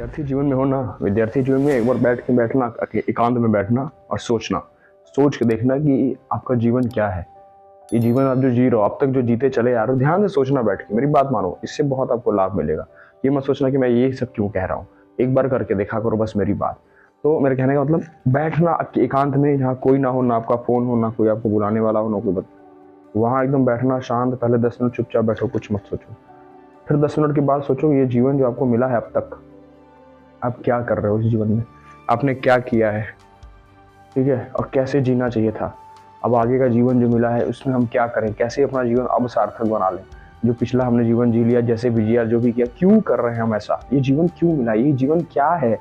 विद्यार्थी जीवन में हो ना, विद्यार्थी जीवन में एक बार बैठना एकांत में बैठना और सोचना, सोच के देखना कि आपका जीवन क्या है। ये जीवन आप जो जी रहे हो, अब तक जो जीते चले आ रहे हो, ध्यान से सोचना बैठ के, मेरी बात मानो, इससे बहुत आपको लाभ मिलेगा। ये मत सोचना कि मैं ये सब क्यों कह रहा हूँ, एक बार करके देखा करो बस मेरी बात। तो मेरे कहने का मतलब, बैठना एकांत में, जहाँ कोई ना हो, ना आपका फोन हो, ना कोई आपको बुलाने वाला हो, ना कोई वहाँ एकदम बैठना शांत। पहले 10 मिनट चुपचाप बैठो, कुछ मत सोचो। फिर 10 मिनट के बाद सोचो, ये जीवन जो आपको मिला है अब तक, आप क्या कर रहे हो इस जीवन में, आपने क्या किया है, ठीक है, और कैसे जीना चाहिए था। अब आगे का जीवन जो मिला है उसमें हम क्या करें, कैसे अपना जीवन अब सार्थक बना लें। जो पिछला हमने जीवन जी लिया, जैसे भी जिया, जो भी किया, क्यों कर रहे हैं हम ऐसा, ये जीवन क्यों मिला, ये जीवन क्या है।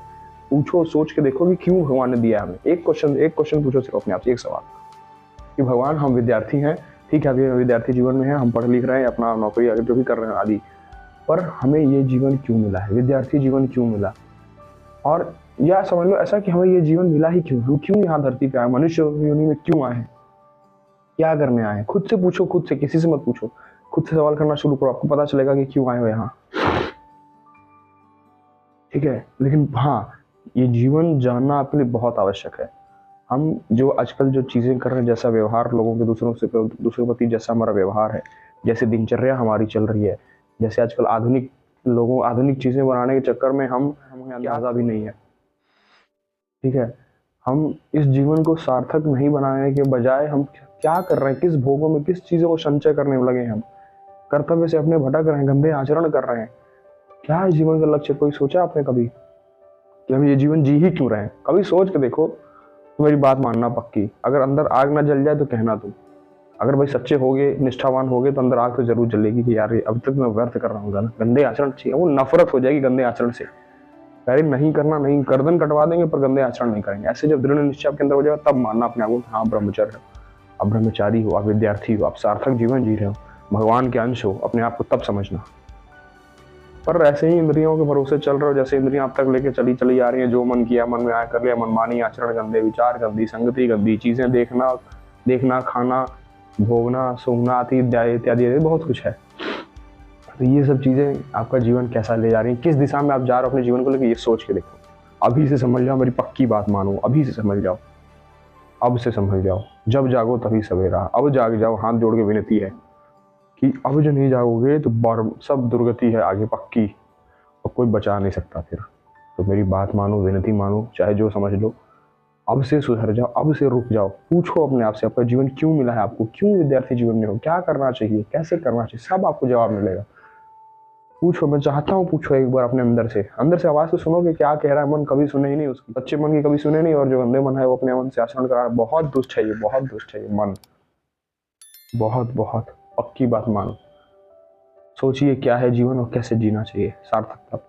पूछो, सोच के देखो कि क्यों भगवान ने दिया हमें। एक क्वेश्चन पूछो सिर्फ अपने आप से, एक सवाल, कि भगवान, हम विद्यार्थी हैं, ठीक है, अभी विद्यार्थी जीवन में है, हम पढ़ लिख रहे हैं, अपना नौकरी अगर जो भी कर रहे हैं आदि, पर हमें ये जीवन क्यों मिला है, विद्यार्थी जीवन क्यों मिला। और या समझ लो ऐसा कि हमें ये जीवन मिला ही क्यों, हम क्यों यहाँ धरती पे आए, मनुष्य योनि में क्यों आए, क्या करने आए। खुद से पूछो, खुद से, किसी से मत पूछो, खुद से सवाल करना शुरू करो, आपको पता चलेगा कि क्यों आए हो यहाँ, ठीक है। लेकिन हाँ, ये जीवन जानना आपके लिए बहुत आवश्यक है। हम जो आजकल जो चीजें कर रहे हैं, जैसा व्यवहार लोगों के दूसरों के प्रति जैसा हमारा व्यवहार है, जैसे दिनचर्या हमारी चल रही है, जैसे आजकल आधुनिक चीजें बनाने के चक्कर में हम अंदाजा भी नहीं है, ठीक है। हम इस जीवन को सार्थक नहीं बनाने के बजाय हम क्या कर रहे हैं, किस भोगों में, किस चीजों को संचय करने में लगे हैं हम, कर्तव्य से अपने भटक रहे हैं, गंदे आचरण कर रहे हैं। क्या है जीवन का लक्ष्य, कोई सोचा आपने कभी कि हम ये जीवन जी ही क्यों रहे हैं। कभी सोच के देखो। तो मेरी बात मानना पक्की, अगर अंदर आग ना जल जाए तो कहना तुम, अगर भाई सच्चे होगे, निष्ठावान होगे, तो अंदर आग तो जरूर जलेगी कि यार ये अब तक मैं व्यर्थ कर रहा हूँ, गंदे आचरण चाहिए, वो नफरत हो जाएगी गंदे आचरण से। पहले नहीं करना, नहीं, गर्दन कटवा देंगे पर गंदे आचरण नहीं करेंगे। ऐसे जब दृढ़ निश्चय आपके अंदर हो जाएगा, तब मानना अपने आप को, हाँ ब्रह्मचर्य हो, आप ब्रह्मचारी हो, आप विद्यार्थी हो, आप सार्थक जीवन जी रहे हो, भगवान के अंश हो, अपने आप को तब समझना। पर ऐसे ही इंद्रियों के भरोसे चल रहे हो, जैसे इंद्रियां अब तक लेके चली आ रही हैं, जो मन किया, मन में आया कर लिया, मनमानी आचरण, गंदे विचार, गंदी संगति, गंदी चीजें देखना, खाना, भोगना, सूंघना, इत्यादि बहुत कुछ है। तो ये सब चीजें आपका जीवन कैसा ले जा रही हैं, किस दिशा में आप जा रहे हो अपने जीवन को लेकर, ये सोच के देखो। अभी से समझ जाओ, मेरी पक्की बात मानो, अभी से समझ जाओ, अब से समझ जाओ। जब जागो तभी सवेरा, अब जाग जाओ, हाथ जोड़ के विनती है कि अब जो नहीं जागोगे तो सब दुर्गति है आगे पक्की, और कोई बचा नहीं सकता फिर। तो मेरी बात मानो, विनती मानो, चाहे जो समझ लो, अब से सुधर जाओ, अब से रुक जाओ। पूछो अपने आप से, आपका जीवन क्यों मिला है, आपको क्यों विद्यार्थी जीवन में हो, क्या करना चाहिए, कैसे करना चाहिए, सब आपको जवाब मिलेगा। पूछो, मैं चाहता हूँ पूछो एक बार अपने अंदर से आवाज से सुनो कि क्या कह रहा है मन। कभी सुने ही नहीं उसकी, सच्चे मन की कभी सुने नहीं, और जो गंदे मन है वो अपने मन से आचरण कर रहा है। बहुत दुष्ट है ये, बहुत दुष्ट है ये मन, बहुत बहुत। पक्की बात मानो, सोचिए क्या है जीवन और कैसे जीना चाहिए सार्थकता।